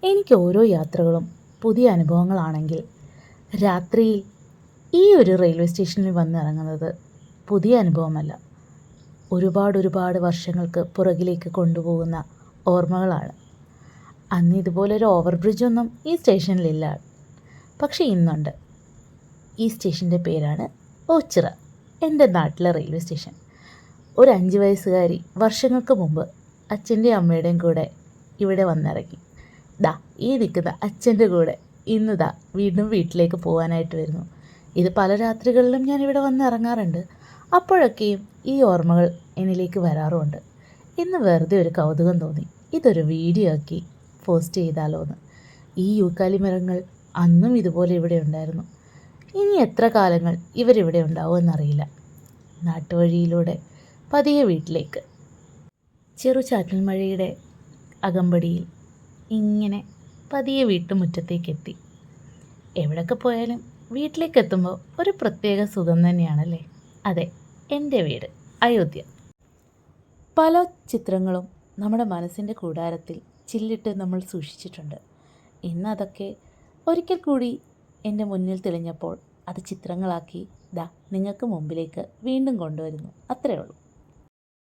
എനിക്ക് ഓരോ യാത്രകളും പുതിയ അനുഭവങ്ങളാണെങ്കിൽ രാത്രിയിൽ ഈ ഒരു റെയിൽവേ സ്റ്റേഷനിൽ വന്നിറങ്ങുന്നത് പുതിയ അനുഭവമല്ല. ഒരുപാട് വർഷങ്ങൾക്ക് പുറകിലേക്ക് കൊണ്ടുപോകുന്ന ഓർമ്മകളാണ്. അന്ന് ഇതുപോലൊരു ഓവർ ബ്രിഡ്ജൊന്നും ഈ സ്റ്റേഷനിലില്ല. പക്ഷേ ഇന്നുണ്ട്. ഈ സ്റ്റേഷൻ്റെ പേരാണ് ഓച്ചിറ, എൻ്റെ നാട്ടിലെ റെയിൽവേ സ്റ്റേഷൻ. ഒരു 5 വയസ്സുകാരി വർഷങ്ങൾക്ക് മുമ്പ് അച്ഛൻ്റെയും അമ്മയുടെയും കൂടെ ഇവിടെ വന്നിറങ്ങി. ഈ നിൽക്കുന്ന അച്ഛൻ്റെ കൂടെ ഇന്ന് വീണ്ടും വീട്ടിലേക്ക് പോകാനായിട്ട് വരുന്നു. ഇത് പല രാത്രികളിലും ഞാനിവിടെ വന്നിറങ്ങാറുണ്ട്. അപ്പോഴൊക്കെയും ഈ ഓർമ്മകൾ എന്നിലേക്ക് വരാറുമുണ്ട്. ഇന്ന് വെറുതെ ഒരു കൗതുകം തോന്നി, ഇതൊരു വീഡിയോ ആക്കി പോസ്റ്റ് ചെയ്താലോ എന്ന്. ഈ യൂക്കാലി മരങ്ങൾ അന്നും ഇതുപോലെ ഇവിടെ ഉണ്ടായിരുന്നു. ഇനി എത്ര കാലങ്ങൾ ഇവരിവിടെ ഉണ്ടാവുമെന്നറിയില്ല. നാട്ടുവഴിയിലൂടെ പതിയെ വീട്ടിലേക്ക്, ചെറുചാറ്റൽ മഴയുടെ അകമ്പടിയിൽ ഇങ്ങനെ പതിയെ വീട്ടുമുറ്റത്തേക്കെത്തി. എവിടെയൊക്കെ പോയാലും വീട്ടിലേക്ക് എത്തുമ്പോൾ ഒരു പ്രത്യേക സുഖം തന്നെയാണല്ലേ. അതെ, എൻ്റെ വീട് അയോധ്യ. പല ചിത്രങ്ങളും നമ്മുടെ മനസ്സിൻ്റെ കൂടാരത്തിൽ ചില്ലിട്ട് നമ്മൾ സൂക്ഷിച്ചിട്ടുണ്ട്. ഇന്ന് അതൊക്കെ ഒരിക്കൽ കൂടി എൻ്റെ മുന്നിൽ തെളിഞ്ഞപ്പോൾ അത് ചിത്രങ്ങളാക്കി നിങ്ങൾക്ക് മുമ്പിലേക്ക് വീണ്ടും കൊണ്ടുവരുന്നു. അത്രയേ ഉള്ളൂ.